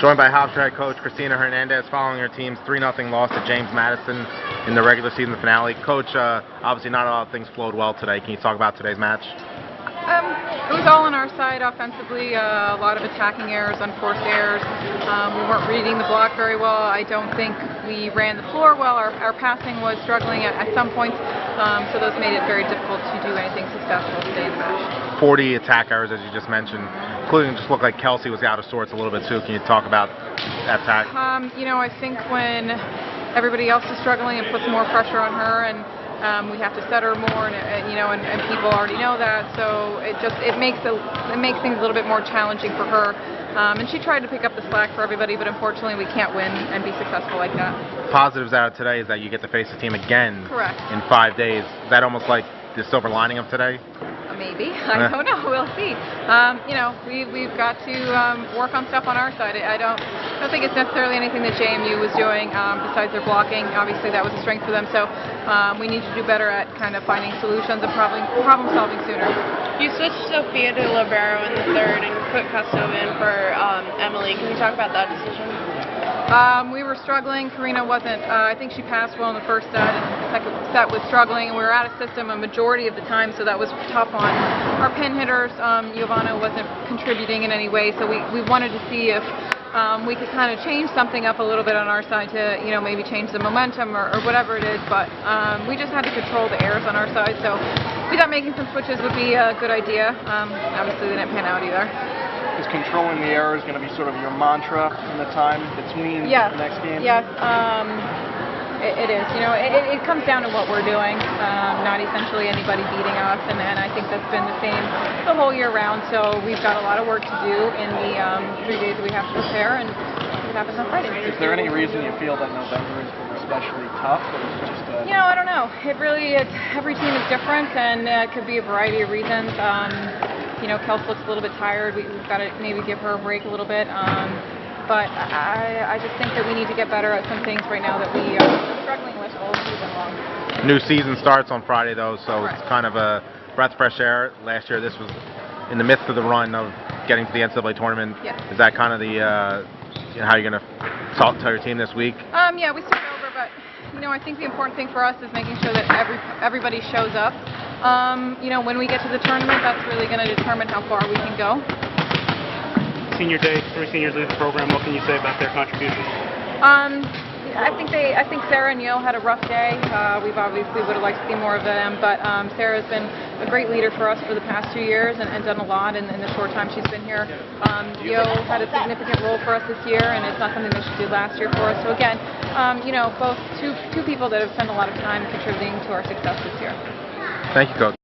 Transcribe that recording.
Joined by Hofstra head coach Kristina Hernandez following her team's 3-0 loss to James Madison in the regular season finale. Coach, obviously not a lot of things flowed well today. Can you talk about today's match? It was all on our side offensively, a lot of attacking errors, unforced errors. We weren't reading the block very well. I don't think we ran the floor well. Our passing was struggling at some points, so those made it very difficult to do anything successful today in the match. 40 attack errors, as you just mentioned, including just looked like Kelsey was out of sorts a little bit too. Can you talk about that attack? I think when everybody else is struggling, it puts more pressure on her, and we have to set her more, and people already know that. So it makes things a little bit more challenging for her. And she tried to pick up the slack for everybody, but unfortunately we can't win and be successful like that. Positives out of today is that you get to face the team again. Correct. In 5 days. Is that almost like the silver lining of today? Maybe. I don't know. We'll see. We've got to work on stuff on our side. I don't think it's necessarily anything that JMU was doing besides their blocking. Obviously, that was a strength for them. So we need to do better at kind of finding solutions and problem solving sooner. You switched Sophia to libero in the third and put Custom in for Emily. Can you talk about that decision? We were struggling. Karina wasn't. I think she passed well in the first set, and the second set was struggling. And we were out of system a majority of the time, so that was tough on our pin hitters. Giovanna wasn't contributing in any way, so we wanted to see if we could kind of change something up a little bit on our side to maybe change the momentum or whatever it is. But we just had to control the errors on our side, so we thought making some switches would be a good idea. Obviously, they didn't pan out either. Is controlling the errors going to be sort of your mantra in the time between the next game? Yes, it is. It comes down to what we're doing, not essentially anybody beating us, and I think that's been the same the whole year round. So we've got a lot of work to do in the 3 days that we have to prepare, and it happens on Friday. Is there any reason you feel that November is especially tough, or is it just I don't know. Every team is different, and it could be a variety of reasons. Kels looks a little bit tired. We've got to maybe give her a break a little bit. But I just think that we need to get better at some things right now that we are struggling with all season long. New season starts on Friday, though, so Correct. It's kind of a breath of fresh air. Last year, this was in the midst of the run of getting to the NCAA tournament. Yes. Is that kind of the how you're going to tell your team this week? Yeah, we start over, but I think the important thing for us is making sure that everybody shows up. When we get to the tournament, that's really going to determine how far we can go. Senior day, 3 seniors leave the program. What can you say about their contributions? I think Sarah and Neil had a rough day. We've obviously would have liked to see more of them, but Sarah's been a great leader for us for the past 2 years and done a lot in the short time she's been here. Neil had a significant role for us this year, and it's not something that she did last year for us. So again, both two people that have spent a lot of time contributing to our success this year. Thank you, Coach.